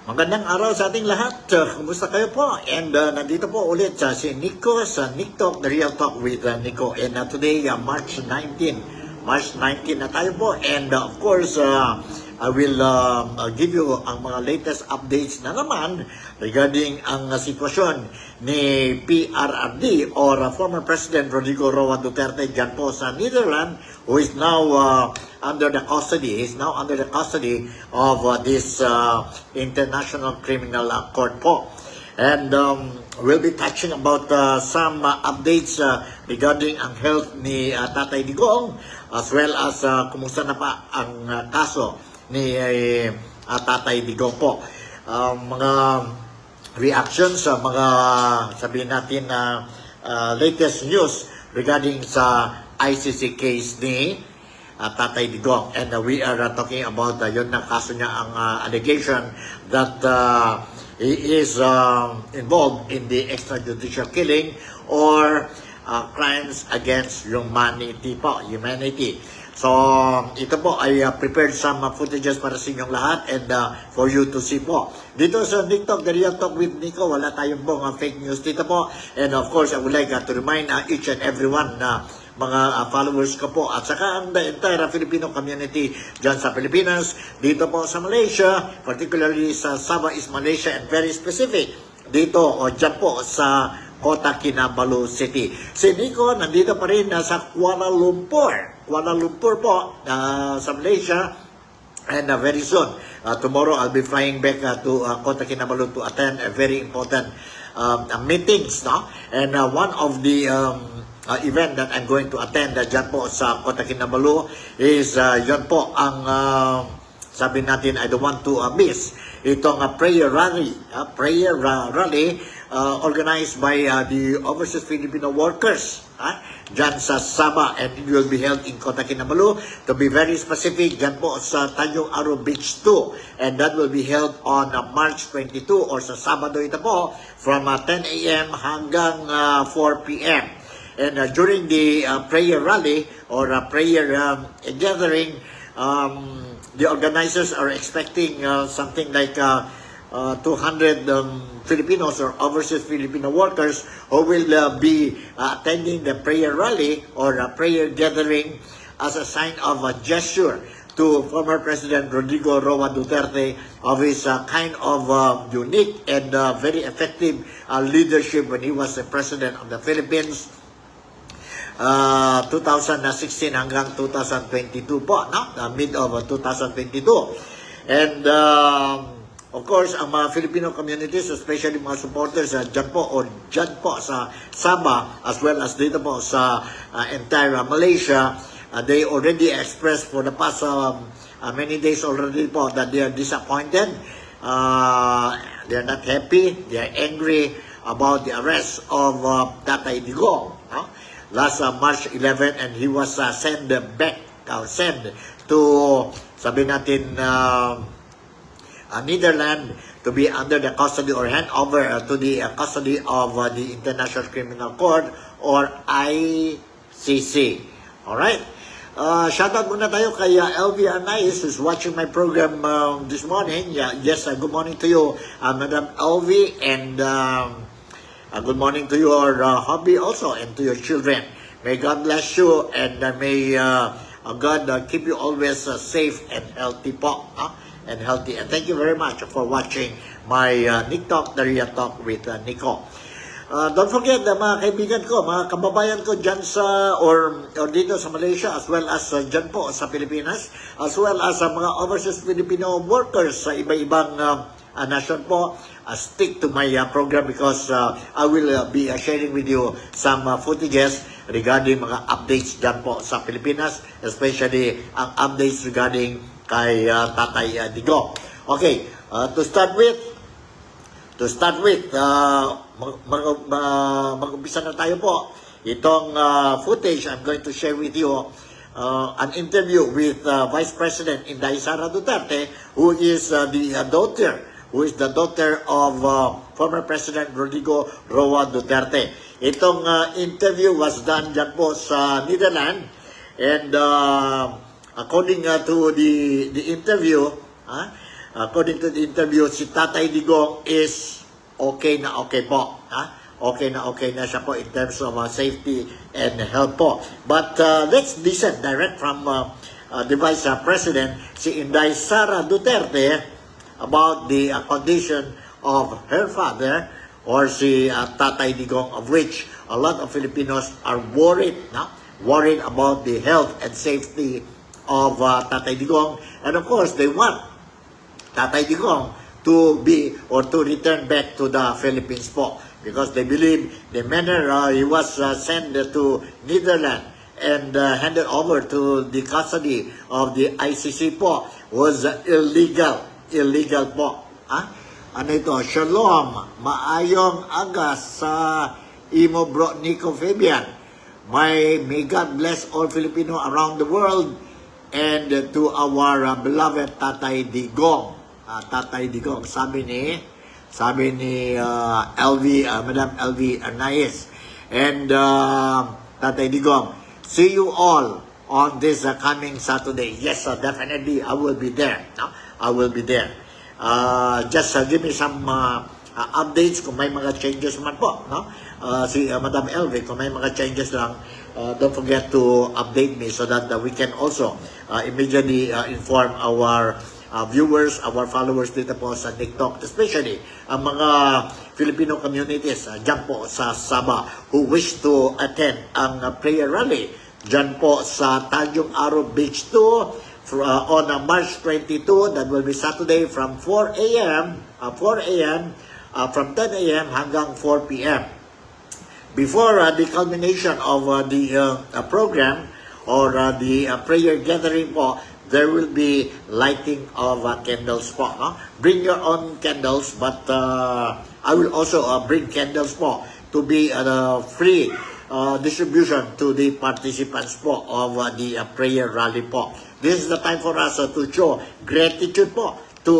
Magandang araw sa ating lahat. Kumusta kayo po? And nandito po ulit si Nico sa Nick Talk, The Real Talk with Nico. And today, March 19. March 19 na tayo po. And of course, I will give you ang mga latest updates na naman regarding ang sitwasyon ni PRRD or former President Rodrigo Roa Duterte dyan po sa Netherlands, who is now under the custody. He's now under the custody of this International Criminal Court po. And we'll be touching about some updates regarding ang health ni Tatay Digong, as well as kumusta na pa ang kaso ni Tatay Digong po. Mga reactions sa mga sabihin natin na latest news regarding sa ICC case ni Tatay Digong. And we are talking about yun na kaso niya, ang allegation that he is involved in the extrajudicial killing or crimes against humanity po, humanity. So, ito po ay prepared some footages para sa inyong lahat and for you to see po. Dito sa Nick Talk, The Real Talk with Nico, wala tayong pong fake news dito po. And of course, I would like to remind each and everyone na mga followers ko po at saka ang the entire Filipino community dyan sa Pilipinas, dito po sa Malaysia, particularly sa Sabah is Malaysia and very specific dito o dyan po sa Kota Kinabalu City. Si Nico nandito pa rin sa Kuala Lumpur. Kuala Lumpur po sa Malaysia. And very soon, tomorrow I'll be flying back to Kota Kinabalu to attend a very important meetings. No? And one of the event that I'm going to attend dyan po sa Kota Kinabalu is yun po ang sabi natin, I don't want to miss itong prayer rally organized by the Overseas Filipino Workers dyan sa Sabah, and it will be held in Kota Kinabalu. To be very specific, dyan po sa Tanjung Aro Beach 2, and that will be held on March 22 or sa Sabado ito po from 10 a.m. hanggang 4 p.m. And during the prayer rally or prayer gathering, the organizers are expecting something like 200 Filipinos or overseas Filipino workers who will be attending the prayer rally or prayer gathering as a sign of a gesture to former President Rodrigo Roa Duterte of his kind of unique and very effective leadership when he was the President of the Philippines. 2016 hanggang 2022 po, no? Mid of 2022. And of course, ang mga Filipino communities, especially mga supporters dyan po o dyan po sa Sabah, as well as dito po sa entire Malaysia, they already expressed for the past many days already po that they are disappointed. They are not happy. They are angry about the arrest of Tatay Digong. No? Last March 11, and he was sent to, sabi natin, Netherlands to be under the custody or hand over to the custody of the International Criminal Court or ICC. Alright? Shoutout muna tayo kay LV Anais who's watching my program this morning. Yes, good morning to you, Madam LV, and good morning to your hubby also and to your children. May God bless you and may God keep you always safe and healthy po. And healthy. And thank you very much for watching my Nick Talk, The Real Talk with Nico. Don't forget mga kaibigan ko, mga kababayan ko dyan sa or dito sa Malaysia, as well as dyan po sa Pilipinas, as well as mga overseas Filipino workers sa iba-ibang nation po. Stick to my program because I will be sharing with you some footages regarding mga updates dyan po sa Pilipinas, especially ang updates regarding kay Tatay Digong. Okay, to start with, mag-umpisa na tayo po. Itong footage I'm going to share with you, an interview with Vice President Inday Sara Duterte, who is the daughter of former President Rodrigo Roa Duterte. Itong interview was done dyan po sa Netherlands, and according to the interview, according to the interview, si Tatay Digong is okay na okay po. Okay na siya po in terms of safety and health po. But let's listen direct from the Vice President, si Inday Sara Duterte, about the condition of her father, or si Tatay Digong, of which a lot of Filipinos are worried about the health and safety of Tatay Digong. And of course, they want Tatay Digong to be or to return back to the Philippines po, because they believe the manner he was sent to Netherlands and handed over to the custody of the ICC po was illegal po. Ano ito? Shalom, maayong agas sa imo bro Nico Fabian. May God bless all Filipino around the world, and to our beloved Tatay Digong. Tatay Digong, sabi ni Madam LV Anais. And Tatay Digong, see you all on this coming Saturday. Yes, definitely I will be there. I will be there. Just give me some updates kung may mga changes man po, si Madam LV, kung may mga changes lang, don't forget to update me so that we can also immediately inform our viewers, our followers dito po sa TikTok, especially ang mga Filipino communities dyan po sa Sabah who wish to attend ang prayer rally dyan po sa Tanjung Aro Beach 2 on March 22. That will be Saturday from 4 a.m. From 10 a.m. hanggang 4 p.m. Before the culmination of the program or the prayer gathering po, there will be lighting of candles po. Bring your own candles, but I will also bring candles po to be free distribution to the participants po of the prayer rally po. This is the time for us to show gratitude po to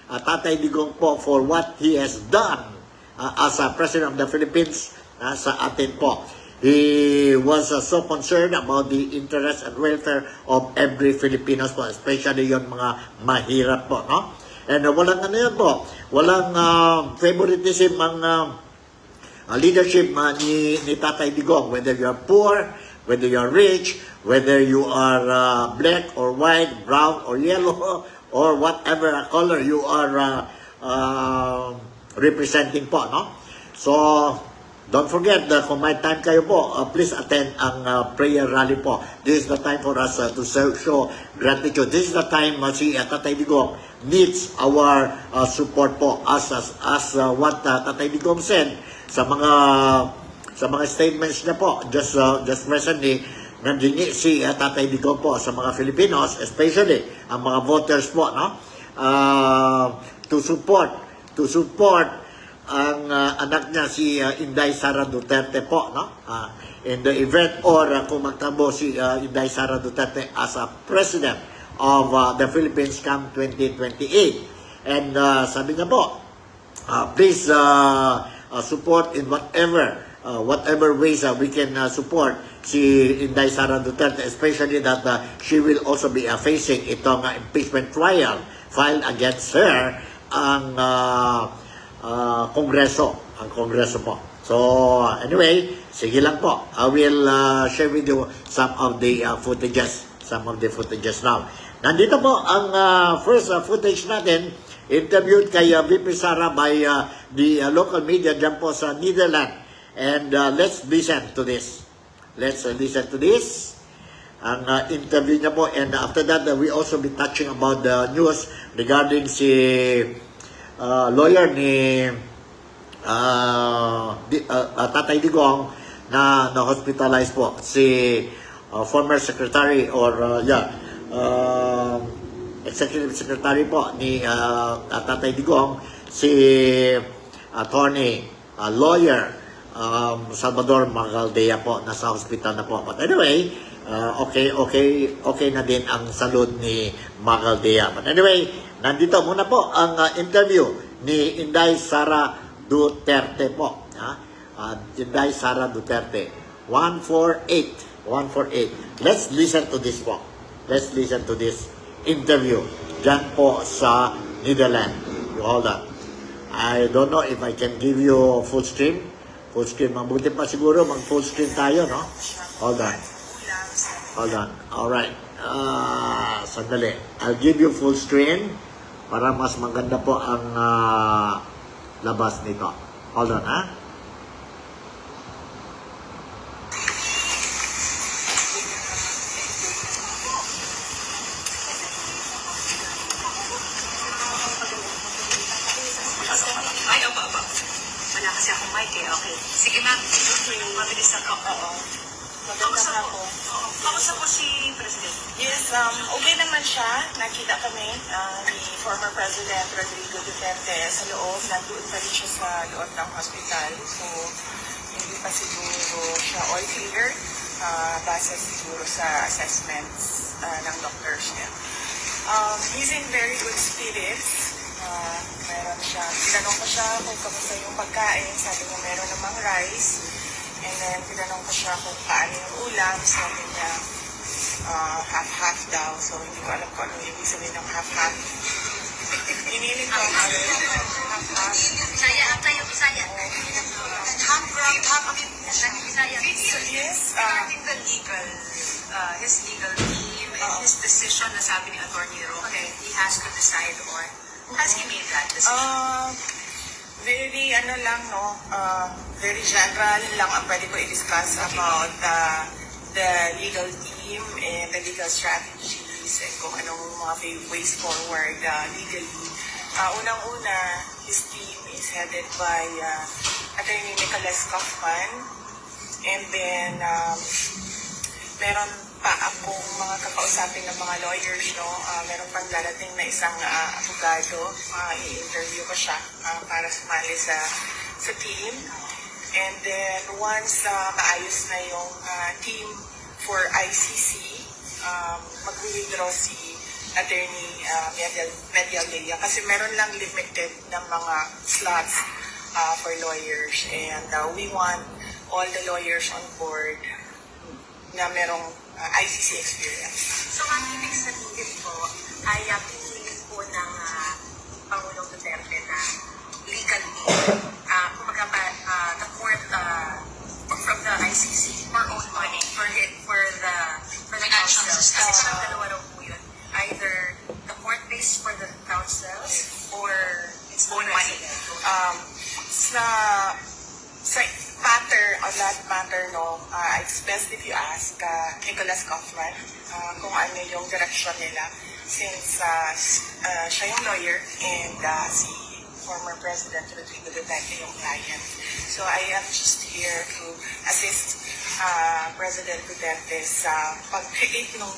Tatay Digong po for what he has done as President of the Philippines sa atin po. He was so concerned about the interest and welfare of every Filipinos po, especially yung mga mahirap po, And walang yan po, walang favoritism ang leadership ni Tatay Digong, whether you are poor, whether you are rich, whether you are black or white, brown or yellow, or whatever color you are representing po, So, don't forget that kung may time kayo po, please attend ang prayer rally po. This is the time for us to show gratitude. This is the time si Tatay Digong needs our support po, as what Tatay Digong said sa mga statements niya po just recently. Nandini si Tatay Digong po sa mga Filipinos, especially ang mga voters po, to support ang anak niya si Inday Sara Duterte po, in the event or kung magtabo si Inday Sara Duterte as a President of the Philippines come 2028. And sabi niya po, please support in whatever ways we can support si Inday Sara Duterte, especially that she will also be facing itong impeachment trial filed against her ang Kongreso po. So, anyway, sige lang po. I will share with you some of the footages now. Nandito po ang first footage natin, interviewed kay VP Sara by the local media dyan po sa Netherlands. And let's listen to this. Ang interview niya po. And after that, we also be touching about the news regarding si lawyer ni Tatay Digong na hospitalized po, si former secretary or executive secretary po ni Tatay Digong, si attorney lawyer Salvador Magaldea po, nasa hospital na po. But anyway, okay na din ang salud ni Magaldea. But anyway, nandito muna po ang interview ni Inday Sara Duterte po. Inday Sara Duterte. 148. Let's listen to this po. Let's listen to this interview dyan po sa Netherlands. You hold on. I don't know if I can give you full screen. Full screen, mabuti pa siguro mag full screen tayo, no? Hold on. Hold on. Alright. Sandali. I'll give you full screen para mas maganda po ang labas nito. Hold on, ha? Ay, opo. Wala kasi akong mic eh. Okay. Sige, ma'am. Mabilis ako. Oo. Kamusta po? Kamusta po si President? Yes, okay naman siya. Nakita kami ni former President Rodrigo Duterte sa loob. Nandoon pa rin siya sa loob ng hospital. So, hindi pa siguro siya all clear. Base siguro sa assessments ng doctors niya. He's in very good spirits. Meron siya, tinanong ko siya kung kamusta yung pagkain. Sabi niya meron namang rice. And then, tinanong ko siya kung paano yung ulam. Sabi niya, half-half daw. So, hindi ko alam kung ano yung ibig sabihin ng half-half. Inilin ko ang half-half. Bisaya, tayo Bisaya. Half-half. Bisaya. So, yes. Regarding the his legal team and his decision na sabi ni Attorney Roque, he has to decide on. Has he made that decision? Very, very general lang ang pwede ko i-discuss about the legal team and the legal strategies and kung anong mga ways forward legally. Unang-una, his team is headed by Attorney Nicholas Kaufman, and then meron pa akong mga kakausapin ng mga lawyers, no? Meron pang darating na isang abogado. I-interview ko siya para sumali sa team. And then, once maayos na yung team for ICC, mag-withdraw si Attorney Medialdea kasi meron lang limited ng mga slots for lawyers. And we want all the lawyers on board na merong ICC experience. So, ang ibig sabihin po ay pinili po ng Pangulong Duterte na legal team. Kumbaga the court from the ICC for own money for the council. Kasi sa dalawa raw po yun. Either the court pays for the council or its own money. Sa on that matter, it's best if you ask Nicholas Kaufman kung ano yung direction nila since siya yung lawyer and si former President Rodrigo Duterte yung client. So I am just here to assist President Duterte sa pag-create ng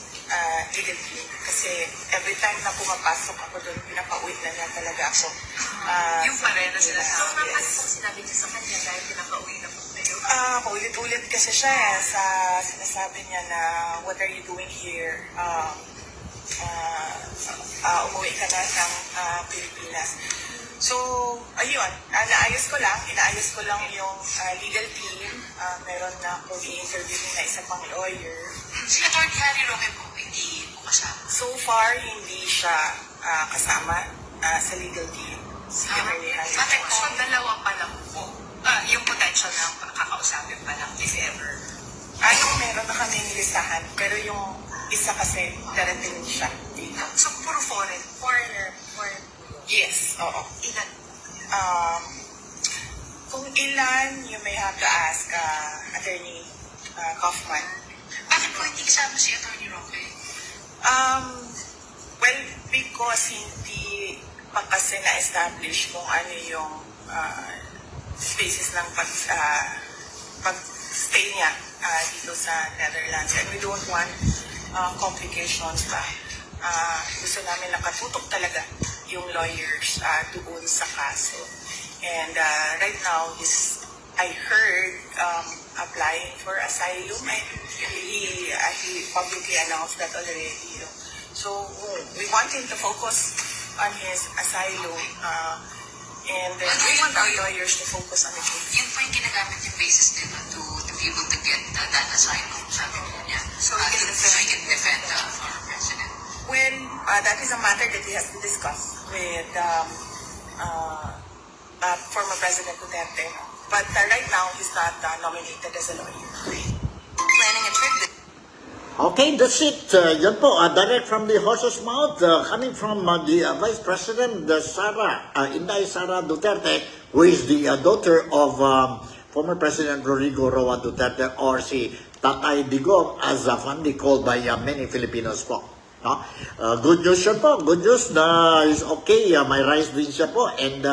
legal team kasi every time na pumapasok ako doon, pinapauwi na niya talaga ako. Yung pa rin na sila sa akin. Ano po sinabi niya sa kanya dahil pinapauwi na po kayo? Paulit-ulit kasi siya sa sinasabi niya na what are you doing here? Umuwi ka na ng Pilipinas. So, ayun, inaayos ko lang yung legal team. Meron na akong i-interview na isa pang lawyer. Si Attorney Harry Roque po, hindi po kasama? So far, hindi siya kasama sa legal team. Si Attorney Harry Ate, Roque. kung dalawa pa lang po, yung potential na kakausapin pa lang, if ever. Meron na kami nilistahan, pero yung isa kasi darating siya dito. So, puro foreigner. Yes, oo. Ilan? Kung ilan, you may have to ask Attorney Kaufman. Bakit po hindi kasama si Attorney Roque? Well, because hindi pa kasi na-establish kung ano yung spaces ng pag-stay niya dito sa Netherlands. And we don't want complications pa. Gusto namin nakatutok talaga yung lawyers doon sa kaso. And right now, I heard applying for asylum. He publicly announced that already. So we want him to focus on his asylum. And we want our lawyers to focus on the case. Yun po yung ginagamit yung basis nila to be able to get that asylum, sabi po niya. So he can defend the former president. Well, that is a matter that he has to discuss with former President Duterte. But right now, he's not nominated as a lawyer. Planning a trip this Okay, that's it. Yan po, direct from the horse's mouth, coming from the Vice President Inday Sara Duterte, who is the daughter of former President Rodrigo Roa Duterte, or si Tatay Digong, as fondly called by many Filipinos po. No? Good news siya po. Good news na is okay. May rise din siya po. And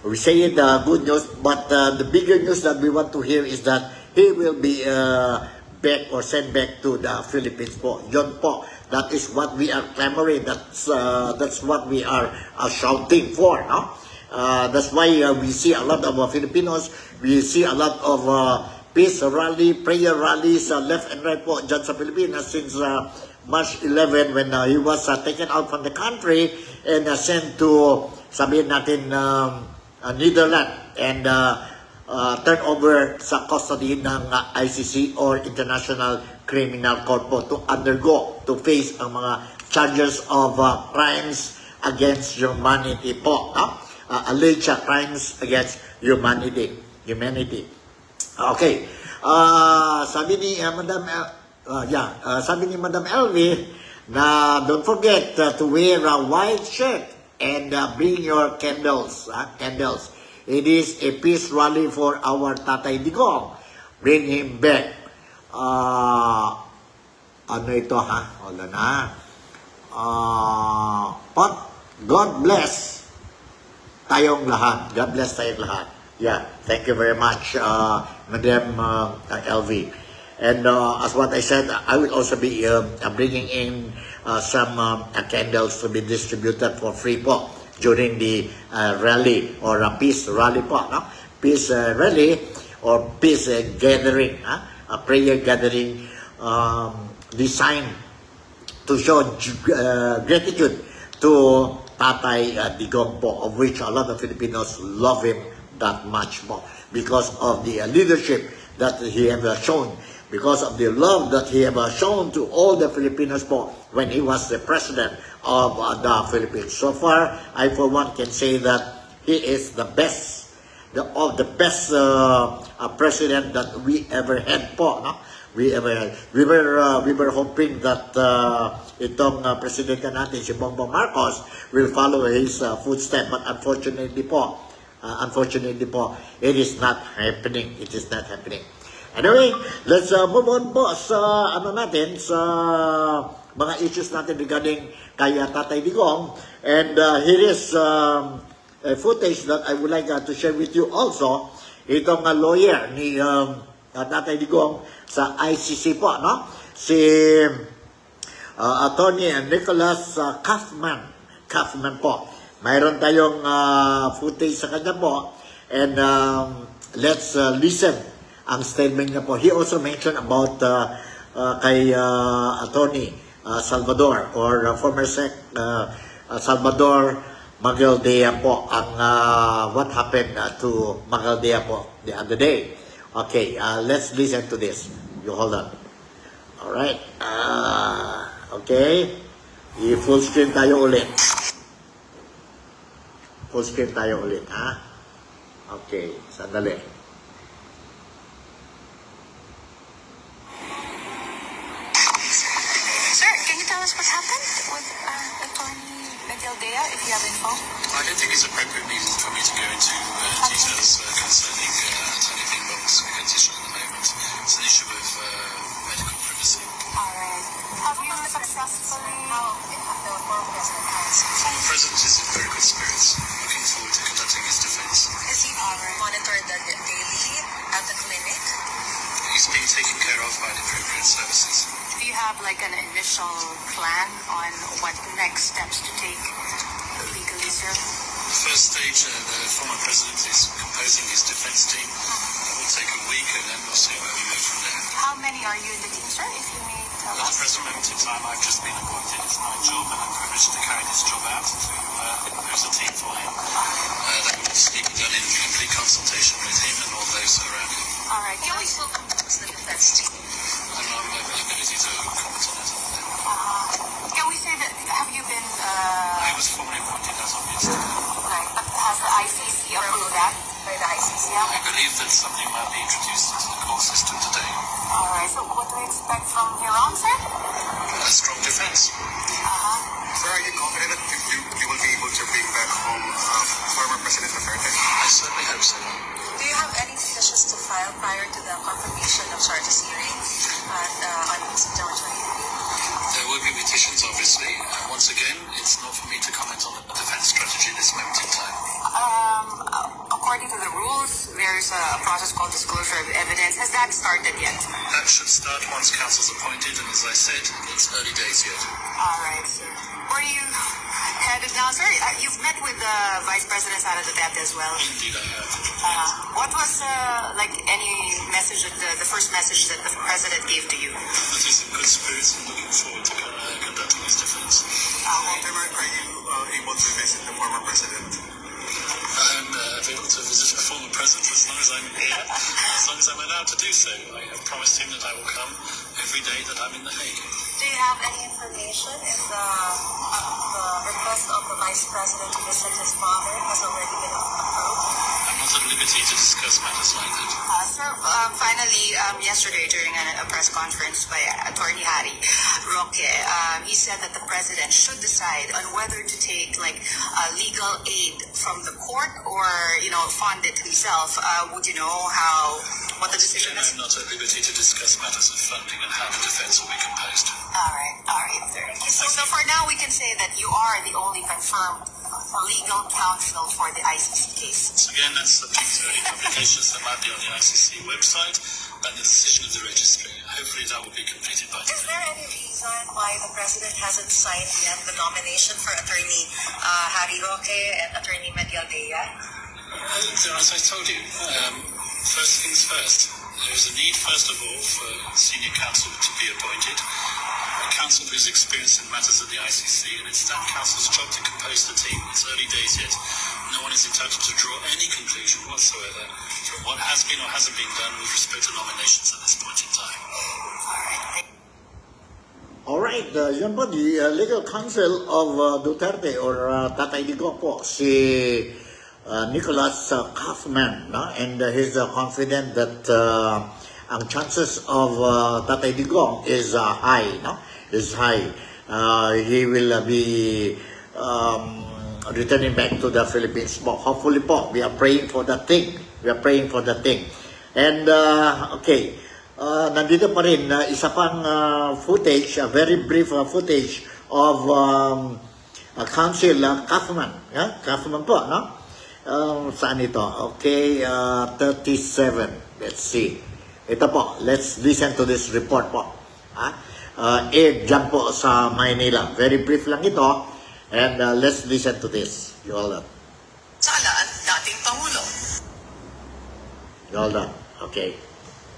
we say it good news, but the bigger news that we want to hear is that he will be back or sent back to the Philippines po. Yun po. That is what we are clamoring. That's what we are shouting for. No? That's why we see a lot of Filipinos. We see a lot of peace rally, prayer rallies left and right po dyan sa Pilipinas since March 11 when he was taken out from the country and sent to, sabihin natin, Netherlands and turn over sa custody ng ICC or International Criminal Court po to undergo, to face ang mga charges of crimes against humanity po. Alleged crimes against humanity. Okay. Sabi ni Madam sabi ni Madam Elvie na don't forget to wear a white shirt and bring your candles. Candles. It is a peace rally for our Tatay Digong. Bring him back. Ano ito ha? Wala na. But God bless tayong lahat. God bless tayong lahat. Yeah, thank you very much, Madam Elvie. And as what I said, I will also be bringing in some candles to be distributed for free po during the rally or peace rally po. No? Peace rally or peace gathering, a prayer gathering designed to show gratitude to Tatay Digong po, of which a lot of Filipinos love him that much more because of the leadership that he have shown, because of the love that he have shown to all the Filipinos po when he was the president of the Philippines. So far, I for one can say that he is the best, the best president that we ever had po. No? We were hoping that itong presidente natin si Bongbong Marcos will follow his footsteps, but unfortunately po, it is not happening. It is not happening. Anyway, let's move on po sa natin, sa mga issues natin regarding kay Tatay Digong. And here is a footage that I would like to share with you also. Itong lawyer ni Tatay Digong sa ICC po, no? Si Attorney Nicholas Kaufman po. Mayroon tayong footage sa kanya po. And let's listen ang statement niya po. He also mentioned about kay Attorney Salvador or former Salvador Magaldea po ang what happened to Magaldea po the other day. Okay, let's listen to this. You hold on. Alright. Okay. I-full screen tayo ulit. Full screen tayo ulit, ha? Okay, sandali. Sir, can you tell us what happened with Attorney Magaldea, if you have info? I don't think it's appropriate for me to go into details concerning Attorney Dingbong's condition at the moment. It's an issue of medical privacy. Alright. Have you successfully... Former President is in very good spirits. Looking forward to conducting his defense. is he being monitored daily at the clinic? He's being taken care of by the appropriate services. Do you have like an initial plan on what next steps to take legally, sir? The first stage, the former president is composing his defense team. That will take a week, and then we'll see where we move from there. How many are you in the team, sir, if you may tell At the us? present moment in time, I've just been appointed. It's my job, and I'm privileged to carry this job out to compose a team for him. That will be done in complete consultation with him and all those around him. Alright. He always will compose the defense team. I'm not at liberty to comment on that. Yeah. I believe that something might be introduced into the court system today. All right. So what do we expect from here on, sir? A strong defense. Sir, are you confident that you will be able to bring back home former President Duterte? I certainly hope so. Do you have any petitions to file prior to the confirmation of charges hearing on September 28th? There will be petitions, obviously. Once again, it's not for me to comment on the defense strategy at this moment in time. According to the rules, there's a process called disclosure of evidence. Has that started yet? That should start once council's appointed, and as I said, it's early days yet. All right, sir. Where are you headed now, sir? You've met with the Vice President Sara Duterte as well. Indeed, I have. What was like any message, the first message that the President gave to you? That he's in good spirits and looking forward to conducting his defense. Walter, are you able to visit the former President? I'm able to visit a former president as long as I'm here, as long as I'm allowed to do so. I have promised him that I will come every day that I'm in The Hague. Do you have any information if the request of the Vice President to visit his father has already been approved? I'm not at liberty to discuss matters like that. Sir, finally, yesterday during a press conference by Attorney Harry Roque, he said that the President should decide on whether to take legal aid from the court or, fund it himself. Would you know what the decision Again, is? I'm not at liberty to discuss matters of funding and how the defense will be composed. All right, sir. So for now, we can say that you are the only confirmed legal counsel for the ICC case. So again, that's subject to any publications that might be on the ICC website and the decision of the registry. Hopefully that will be completed by Is today. there any reason why the President hasn't signed yet the nomination for Attorney Harry Roque and Attorney Medialdea? As I told you, first things first. There is a need, first of all, for senior counsel to be appointed. A counsel who's experienced in matters of the ICC, and it's that counsel's job to compose the team. It's early days yet. No one is entitled to draw any conclusion whatsoever from what has been or hasn't been done with respect to nominations at this point in time. Alright, yun po, the legal counsel of Duterte or Tatay Digong po, si Nicholas Kaufman, no? And he's confident that ang chances of Tatay Digong is high, no? Is high. He will be returning back to the Philippines po. Hopefully po, we are praying for that thing. We are praying for that thing. And okay, nandito pa rin isa pang footage, a very brief footage of Counsel Kaufman. Kaufman po, no? Saan ito? Okay, 37. Let's see. Ito po, let's listen to this report po. Aired dyan po sa Maynila. Very brief lang ito. And let's listen to this. You all done? Sala ang dating Pangulo. You all done? Okay.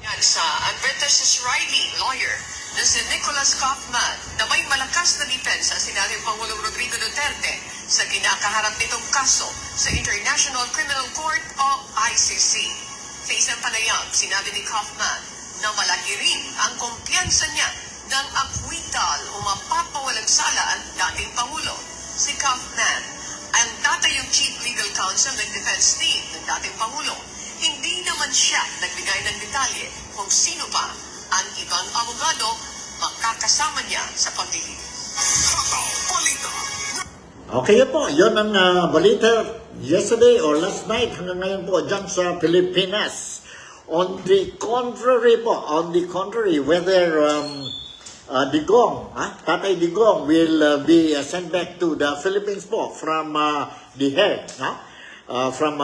Yan sa Advertises Riley, lawyer, na si Nicholas Kaufman na may malakas na depensa si dating Pangulong Rodrigo Duterte sa kinakaharap nitong kaso sa International Criminal Court o ICC. Sa isang panayam, sinabi ni Kaufman na malaki rin ang kumpiyansa niya ng akwital o mapapawalang sala ang dating Pangulo. Si Kaufman ang datayong chief legal counsel ng defense team ng dating Pangulo. Hindi naman siya nagbigay ng detalye kung sino pa ang ibang abogado makakasama niya sa paglilid. Okay po, yun ang balita yesterday or last night hanggang ngayon po dyan sa Pilipinas. On the contrary po, whether Digong, Tatay Digong will be sent back to the Philippines po from The Hague, from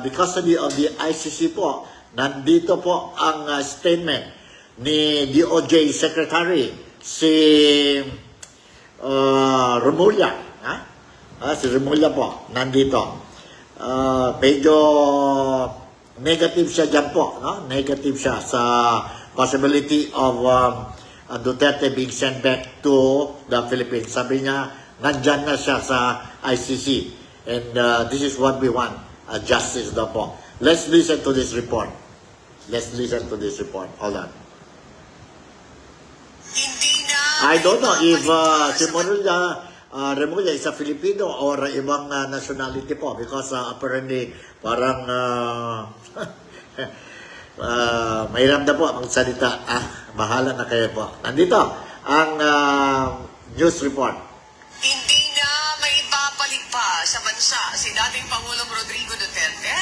the custody of the ICC po. Nandito po ang statement ni DOJ Secretary si Remulla. Si Remulla po, nandito. Medyo negative siya dyan po. Negative siya sa possibility of Duterte being sent back to the Philippines. Sabi niya, nandyan na siya sa ICC. And this is what we want, justice daw po. Let's listen to this report. Hold on. Hindi na I don't know if si Remulla Remulla is a Filipino or ibang nationality po because apparently parang mahirap na po ang salita. Bahala na kayo po. Nandito ang news report. Hindi na maibabalik pa sa bansa si dating Pangulong Rodrigo Duterte.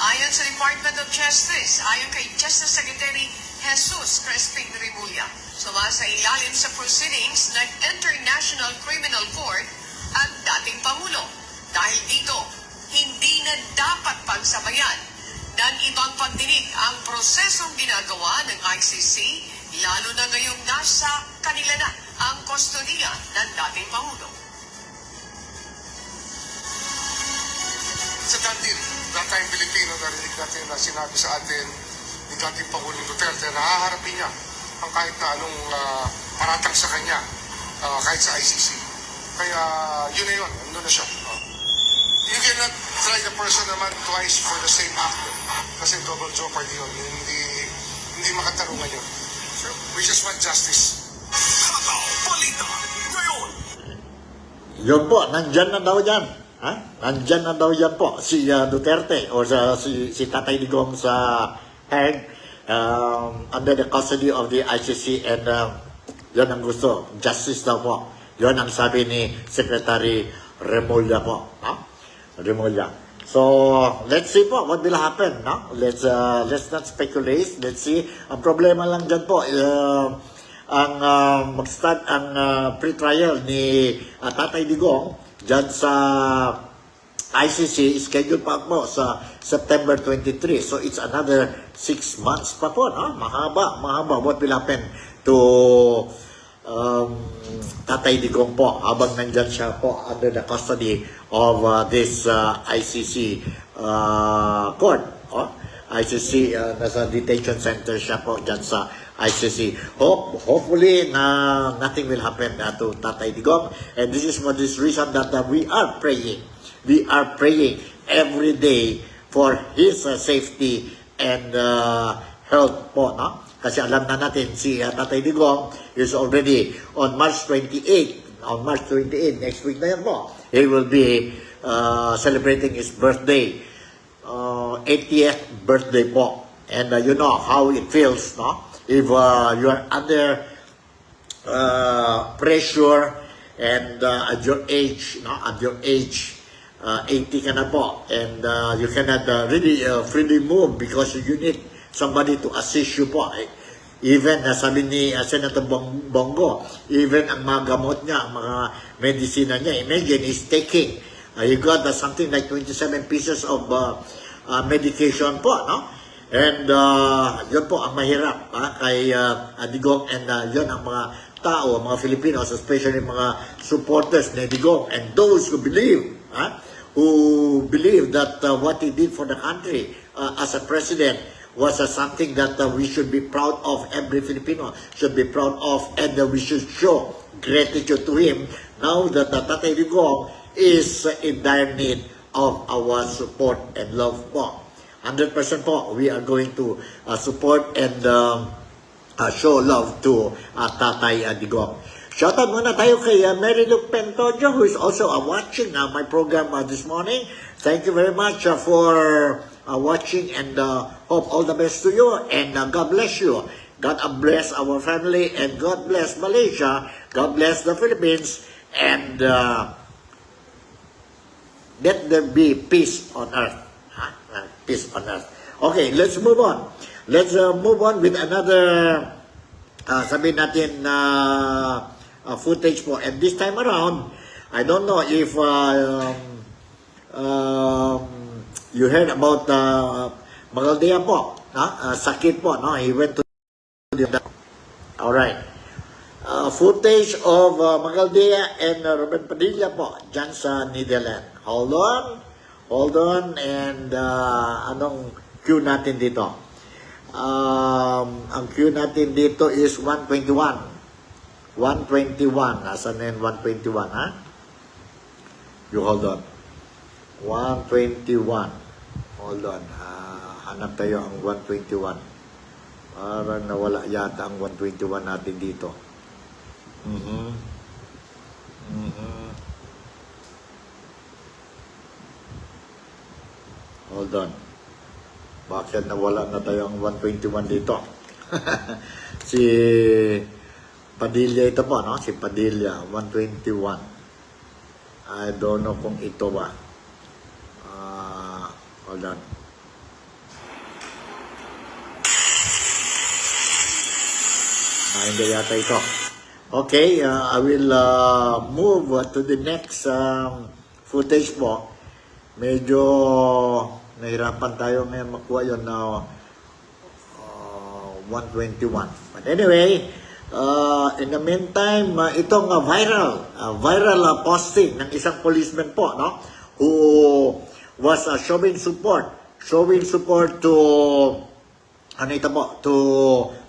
Ayon sa Department of Justice, ayon kay Justice Secretary Jesus Crispin Remulla, sumasa ilalim sa proceedings ng International Criminal Court ang dating Pangulo. Dahil dito, hindi na dapat pagsabayan ng ibang pagdinig ang prosesong ginagawa ng ICC, lalo na ngayong nasa kanila na ang kustodiya ng dating Pangulo. Sa datang Pilipino, narinig natin na sinabi sa atin ni dating Pangulong Duterte na haharapin niya ang kahit na anong paratang sa kanya, kahit sa ICC. Kaya yun na yun, nandun na siya. You cannot try the person naman twice for the same act. Kasi double jeopardy yun. Hindi makatarungan yun. We just want justice. Yun po, nandyan na daw yan. Nandyan na daw yan po si Duterte o si Tatay Digong sa Hague under the custody of the ICC and yun ang gusto, justice daw po. Yun ang sabi ni Secretary Remulla po. Remulla. So, let's see po what will happen. No? Let's not speculate. Let's see. Ang problema lang dyan po, ang mag-start ang pre-trial ni Tatay Digong dyan sa ICC, scheduled pa po sa September 23. So, it's another 6 months pa po. No? Mahaba. What will happen to Tatay Digong po habang nandyan siya po under the custody of this ICC court. ICC, nasa detention center siya po dyan sa ICC. Hopefully, nothing will happen to Tatay Digong. And this is for this reason that we are praying. We are praying every day for his safety and health po, no? Kasi alam na natin, si Tatay Digong is already on March 28. On March 28, next week na yan po, he will be celebrating his birthday. 80th birthday po. And you know how it feels, no? If you are under pressure and at your age, no? At your age, 80 ka na po. And you cannot really freely move because you need somebody to assist you po. Even, sabi ni Senator Bongo, even ang mga gamot niya, ang mga medisina niya, imagine, he's taking, he got something like 27 pieces of medication po, no? And yun po ang mahirap kay Digong, and yun ang mga tao, mga Filipinos, especially mga supporters ni Digong, and those who believe that what he did for the country as a president was something that we should be proud of. Every Filipino should be proud of, and we should show gratitude to him now that Tatay Digong is in dire need of our support and love po. 100% po, we are going to support and show love to Tatay Digong. Shoutout muna tayo kay Mary Luke Pentojo, who is also watching my program this morning. Thank you very much for watching, and hope all the best to you, and God bless you. God bless our family, and God bless Malaysia, God bless the Philippines, and let there be peace on earth. Peace on earth. Okay, let's move on. Let's move on with another sabihin natin footage po. And this time around, I don't know if you heard about Magaldea po, sakit po, no? He went to the... Alright. Footage of Magaldea and Ruben Padilla po, dyan sa Netherlands. Hold on, and anong queue natin dito? Ang queue natin dito is 121. 121. Nasaan na yun? 121, ha? You hold on. 121. Hold on. Hanap tayo ang 121. Parang nawala yata ang 121 natin dito. Hold on. Bakit nawala na tayo ang 121 dito? Si Padilla ito po, no? Si Padilla, 121. I don't know kung ito ba. Hold on. Hindi yata ito. Okay, I will move to the next footage po. Medyo nahirapan tayo ngayon makuha yun na 121. But anyway, in the meantime, itong viral posting ng isang policeman po, no? Who was showing support to ano ito po, to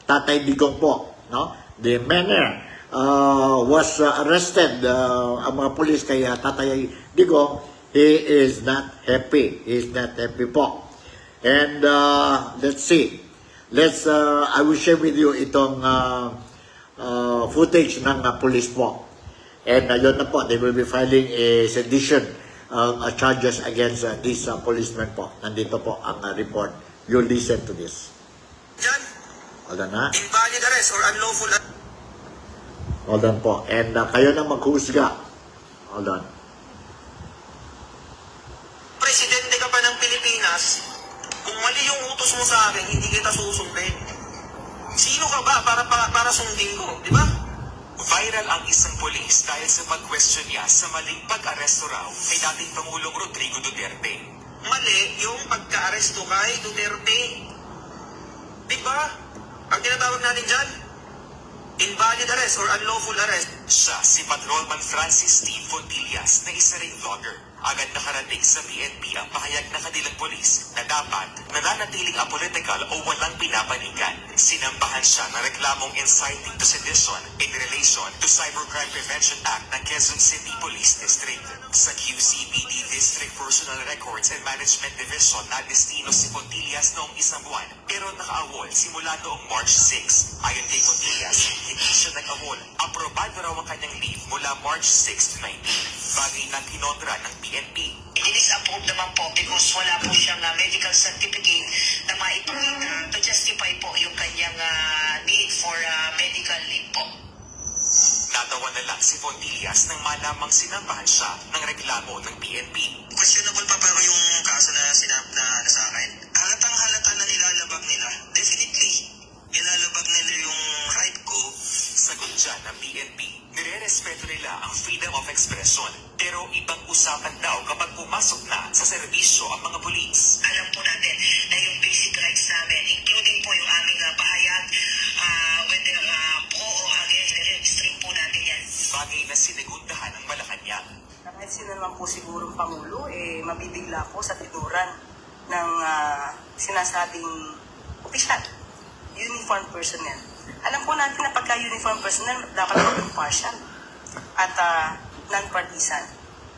Tatay Digong po, no? The mayor was arrested, ang mga police kay Tatay Digong. He is not happy. He is not happy po. And let's see. I will share with you itong footage ng police po. And yun na po, they will be filing a sedition charges against this policeman po. Nandito po ang report. You listen to this. Diyan, Hold on ha. invalid arrest or unlawful arrest. Hold on po. And kayo na maghusga. Hold on. Presidente ka pa ng Pilipinas, kung mali yung utos mo sa akin, hindi kita susundin. Sino ka ba para sundin ko, di ba? Viral ang isang polis dahil sa pag-question niya sa maling pag-aresto raw kay dating Pangulong Rodrigo Duterte. Mali yung pagka-aresto kay Duterte. Di ba? Ang tinatawag natin dyan, invalid arrest or unlawful arrest. Siya si Patrolman Francis T. Fontillas na isa ring vlogger. Agad nakarating sa PNP ang pahayag ng kanilang polis na dapat nananatiling apolitical o walang pinapanigan. Sinambahan siya ng reklamong inciting to sedition in relation to Cybercrime Prevention Act ng Quezon City Police District. Sa QCPD District Personal Records and Management Division na destino si Fontillas noong isang buwan pero nakaawol simula noong March 6. Ayon kay Fontillas, hindi siya nag-awol. Aprobado raw ang kanyang leave mula March 6 to 19. Bagay na kinontra ng PNP. It-disapprove naman po because wala po siyang medical certificate na maipakita to justify po yung kanyang need for medical leave po. Natawa na lang si Fontillas nang malamang sinambahan siya ng reklamo ng PNP. Questionable pa pero yung kaso na sa akin. Halatang halata na nilalabag nila. Definitely, nilalabag nila yung right ko. Sagot dyan ng PNP, nire-respeto nila ang freedom of expression. Pero ibang usapan daw kapag pumasok na sa serbisyo ang mga pulis. Alam po natin na yung basic rights namin, including po yung aming pahayag, whether pro o against, restrict po natin yan. Bagay na sinigundahan ng Malacanang. Kahit sino naman po sigurong Pangulo, mabibigla po sa tinuran ng sinasabing opisyal, uniform personnel. Alam po natin na pagka-uniform personnel, dapat maging partial at non-partisan.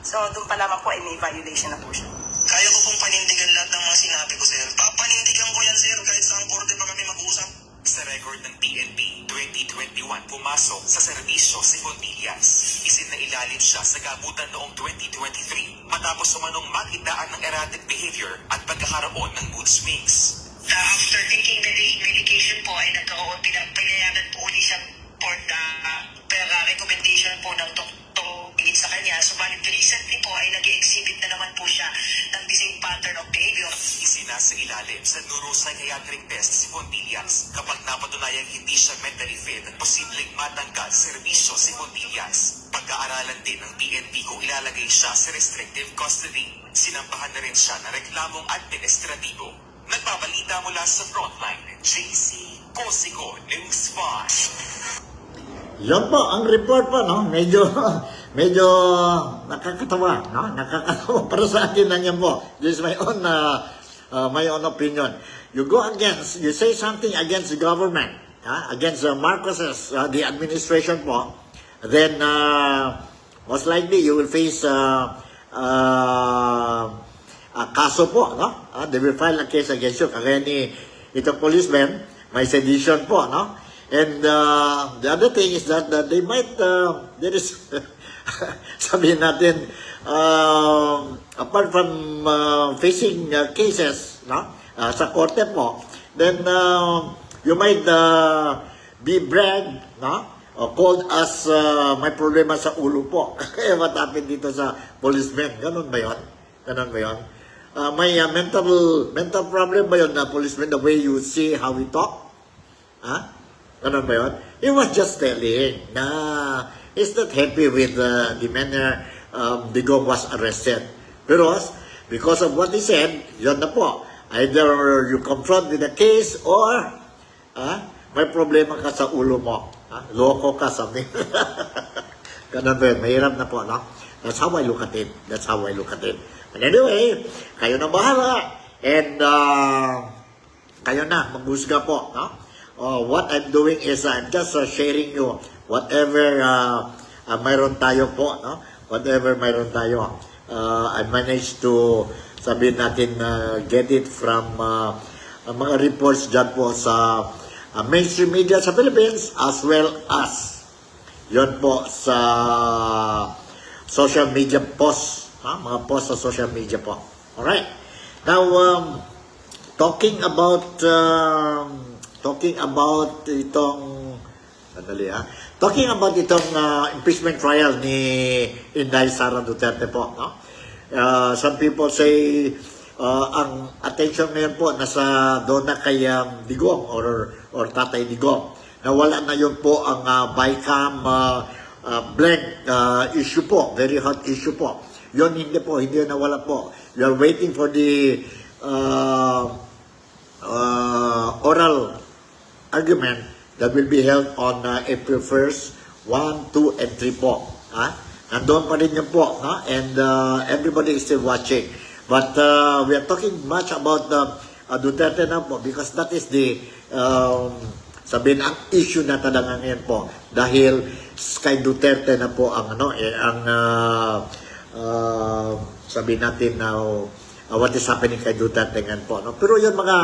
So, doon pa lamang po ay may violation na po siya. Kaya ko pong panindigan lahat ng mga sinabi ko, sir. Papanindigan ko yan, sir, kahit saan korte pa kami mag-usap. Sa record ng PNP, 2021 pumasok sa serbisyo si Fontillas. Isinailalim siya sa gamutan noong 2023 matapos umanong makitaan ng erratic behavior at pagkakaroon ng mood swings. After taking the medication po ay nagkaroon, pinayagan po ulit siyang for the recommendation po ng doktor sa kanya. Subalit recently po ay nag-exhibit na naman po siya ng the same pattern of behavior. Isinasailalim sa neuropsychiatric test si Fontillas. Kapag napatunayang hindi siya mentally fit, posibleng matanggal sa serbisyo si Fontillas. Pagkaaralan din ng PNP kung ilalagay siya sa restrictive custody. Sinambahan na rin siya ng reklamong administratibo. Nagbabalita mula sa Frontline, JC Cosico News 5. Yan po, ang report po, no? Medyo nakakatawa, no? Nakakatawa para sa akin na yan po. This is my own opinion. You go against, you say something against the government, against Marcos's, the administration po, then most likely you will face kaso po, no? They will file a case against you. Kaya ni itong policeman, may sedition po, no? And the other thing is that they might, there is, sabihin natin, apart from facing cases, no? Sa korte po, then you might be bragged, no? Called as may problema sa ulo po. Kaya what happened dito sa policeman? Ganon ba yun? Ganon ba yun? May mental problem ba yun na policeman, the way you see how we talk? Ha? Ganon ba yun? He was just telling na he's not happy with the manner Digong was arrested. Pero because of what he said, yun na po. Either you confront with the case or may problema ka sa ulo mo. Loko ka, something. Ganun ba yun? Mahirap na po, no? That's how I look at it. That's how I look at it. And anyway, kayo na bahala. And kayo na, maghusga po, no? What I'm doing is I'm just sharing you whatever mayroon tayo po, no? Whatever mayroon tayo. I managed to sabihin natin get it from mga reports dyan po sa mainstream media sa Philippines as well as yon po sa social media posts, mga posts sa social media po. Alright. Now, talking about itong impeachment trial ni Inday Sara Duterte po, no? Some people say ang attention ngayon po nasa doon na kay Digong or Tatay Digong. Nawala na yun po ang BICAM blank issue po, very hot issue po. Yun hindi yun nawala po. We are waiting for the oral argument that will be held on April 1st, 1, 2, and 3 po. Nandun pa rin yun po, no? And everybody is still watching. But we are talking much about Duterte na po because that is the sabihin ang issue na talaga ngayon po dahil kay Duterte na po ang sabihin natin now what is happening kay Duterte ngayon po, no? Pero yun mga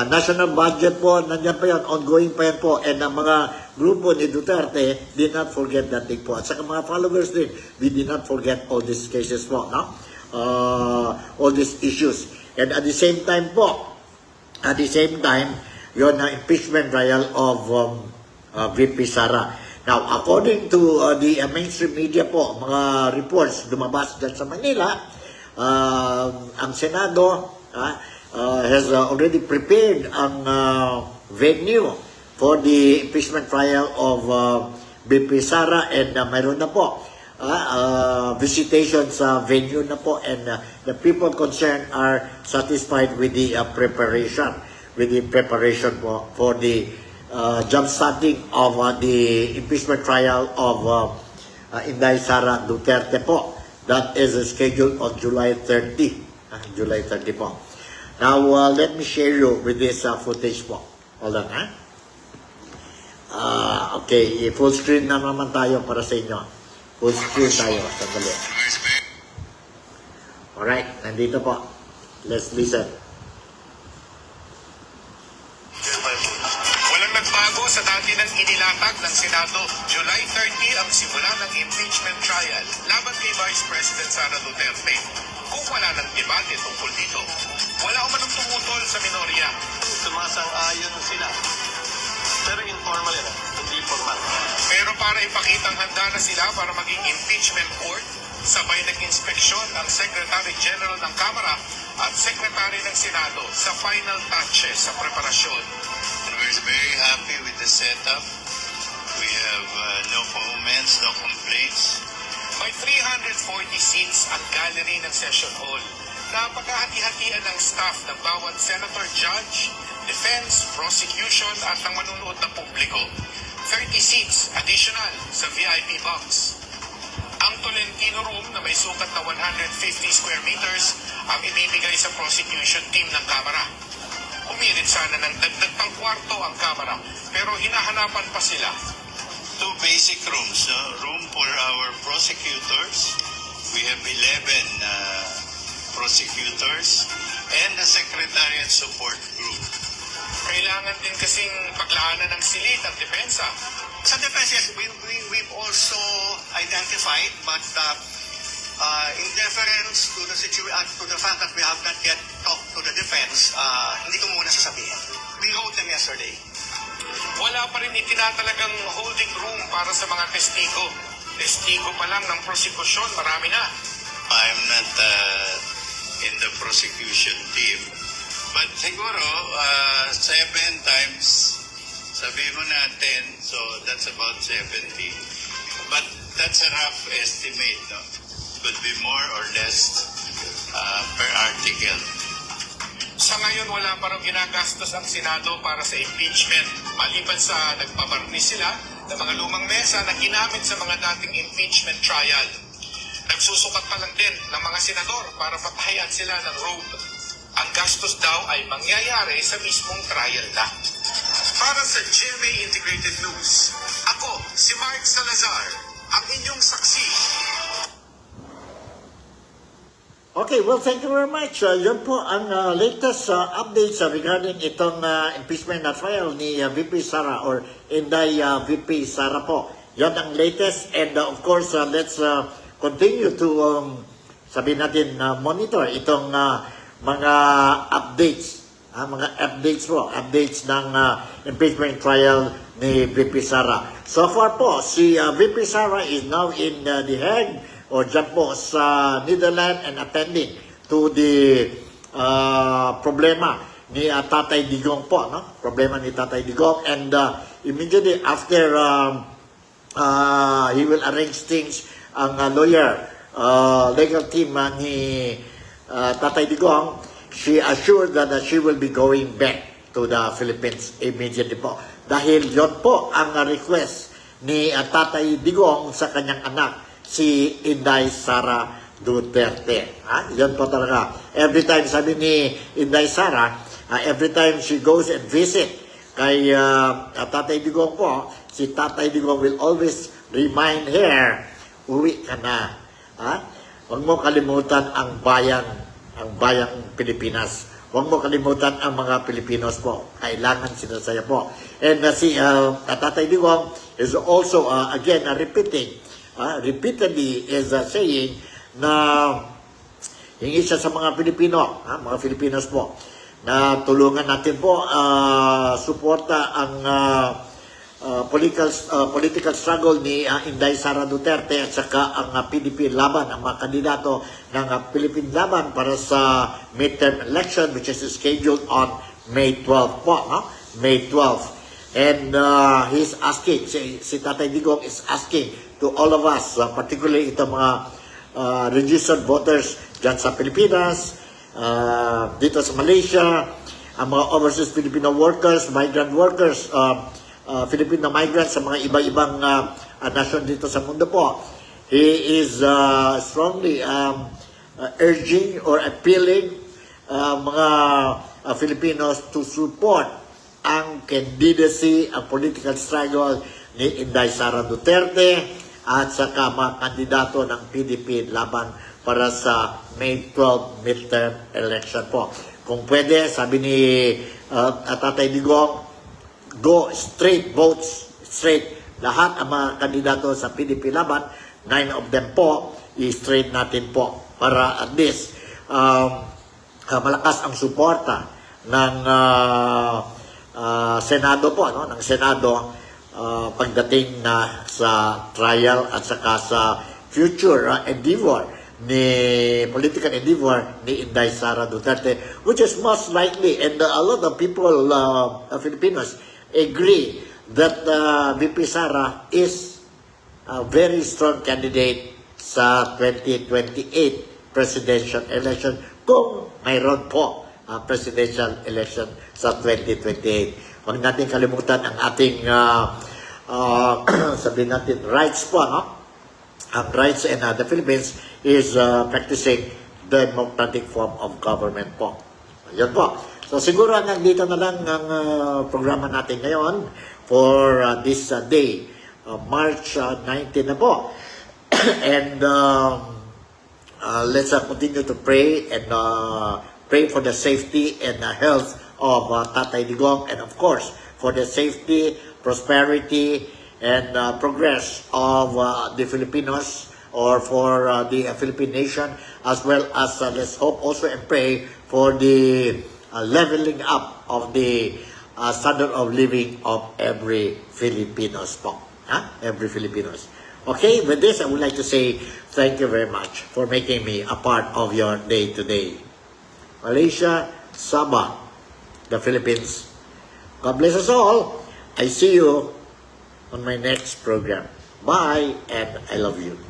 national budget po, nandiyan pa yan, ongoing pa yan po, and ang mga grupo ni Duterte did not forget that thing po. At saka mga followers din, we did not forget all these cases po, no? All these issues. And at the same time po, yun na impeachment trial of VP Sara. Now, according to the mainstream media po, mga reports lumabas dyan sa Manila, ang Senado has already prepared ang venue for the impeachment trial of VP Sara, and mayroon na po visitation sa venue na po, and the people concerned are satisfied with the preparation po for the jump starting of the impeachment trial of Inday Sara Duterte po. That is scheduled on July 30. July 30 po. Now, let me share you with this footage po. Hold on, okay, full screen na naman tayo para sa inyo. Full screen tayo. Sandali. Alright, nandito po. Let's listen. Walang nagbago sa dati ng inilatag ng Senado. July 30 ang simula ng impeachment trial laban kay Vice President Sara Duterte. Kung wala ng debate tungkol dito, wala umanong tumutol sa minorya. Sumasang-ayon sila. Pero informal yan, hindi formal. Pero para ipakitang handa na sila para maging impeachment court, sabay nag-inspeksyon ang Secretary General ng Kamara at Secretary ng Senado sa final touches sa preparasyon. We're very happy with the setup. We have no comments, no complaints. May 340 seats ang gallery ng session hall. Napagahati-hatian ng staff ng bawat senator, judge, defense, prosecution at ang manunood na publiko. 30 seats additional sa VIP box. Ang Tolentino Room na may sukat na 150 square meters ang ibibigay sa prosecution team ng Kamara. Umirit sana ng dagdag pang kwarto ang Kamara pero hinahanapan pa sila. Two basic rooms. Room for our prosecutors. We have 11 prosecutors and the Secretariat Support Group. kailangan din kasing paglaanan ng silid at depensa. Sa defense, yes, we've also identified, but in deference to to the fact that we have not yet talked to the defense, hindi ko muna sasabihin. We wrote them yesterday. Wala pa rin itinatalagang holding room para sa mga testigo. Testigo pa lang ng prosekusyon, marami na. I'm not in the prosecution team. But siguro, 7 times, sabi mo natin, so that's about 70. But that's a rough estimate, no? Could be more or less per article. Sa ngayon, wala pa rin ginagastos ang Senado para sa impeachment. Maliban sa nagpabarnis sila ng mga lumang mesa na ginamit sa mga dating impeachment trial. Nagsusukat pa lang din ng mga senador para papahayan sila ng robe. Ang gastos daw ay mangyayari sa mismong trial na. Para sa GMA Integrated News, ako, si Mark Salazar, ang inyong saksi. Okay, well, thank you very much. Yun po ang latest updates regarding itong impeachment na trial ni VP Sara or Inday VP Sara po. Yan ang latest and of course, let's continue to sabihin natin monitor itong mga updates. Mga updates ng impeachment trial ni VP Sara. So far po, si VP Sara is now in The Hague o dyan po sa Netherlands and attending to the problema ni Tatay Digong po, no? Problema ni Tatay Digong and immediately after he will arrange things ang legal team ni Tatay Digong. She assured that she will be going back to the Philippines immediately po. Dahil yon po ang request ni Tatay Digong sa kanyang anak, si Inday Sara Duterte. Yan po talaga. Every time, sabi ni Inday Sara, every time she goes and visit kay Tatay Digong po, si Tatay Digong will always remind her, uwi ka na. Huwag mo kalimutan ang bayang Pilipinas. Huwag mo kalimutan ang mga Pilipinos po. Kailangan sinasaya po. And si Tatay Digong is also, again, repeatedly is saying na hingi siya sa mga Pilipino, mga Filipinos po, na tulungan natin po suporta ang political struggle ni Inday Sara Duterte at saka ang PDP laban, ang mga kandidato ng Philippine Laban para sa midterm election which is scheduled on May 12 po, May 12. And he's asking, si Tatay Digong is asking to all of us, particularly itong mga registered voters dyan sa Pilipinas, dito sa Malaysia, ang mga overseas Filipino workers, migrant workers, Filipino migrants sa mga iba-ibang nation dito sa mundo po. He is strongly urging or appealing mga Filipinos to support ang candidacy, ang political struggle ni Inday Sara Duterte at saka mga kandidato ng PDP laban para sa May 12 midterm election po. Kung pwede, sabi ni Tatay Digong, go straight, votes straight. Lahat ang mga kandidato sa PDP laban, 9 of them po, i-straight natin po para at least malakas ang suporta ng Senado po, no? Ng Senado pagdating na sa trial at saka sa future political endeavor ni Inday Sara Duterte, which is most likely, and a lot of people, Filipinos, agree that VP Sara is a very strong candidate sa 2028 presidential election kung mayroon po presidential election sa 2028. Huwag natin kalimutan ang ating sabihin natin rights po, no? Ang rights in the Philippines is practicing democratic form of government po. Yan po. So siguro nandito na lang ang programa natin ngayon for this day, March 19 na po. And let's continue to pray and pray for the safety and health of Tatay Digong, and of course, for the safety, prosperity, and progress of the Filipinos, or for the Philippine nation, as well as let's hope also and pray for the leveling up of the standard of living of every Filipinos po. Every Filipinos. Okay, with this, I would like to say thank you very much for making me a part of your day today. Malaysia, Sabah, the Philippines. God bless us all. I see you on my next program. Bye, and I love you.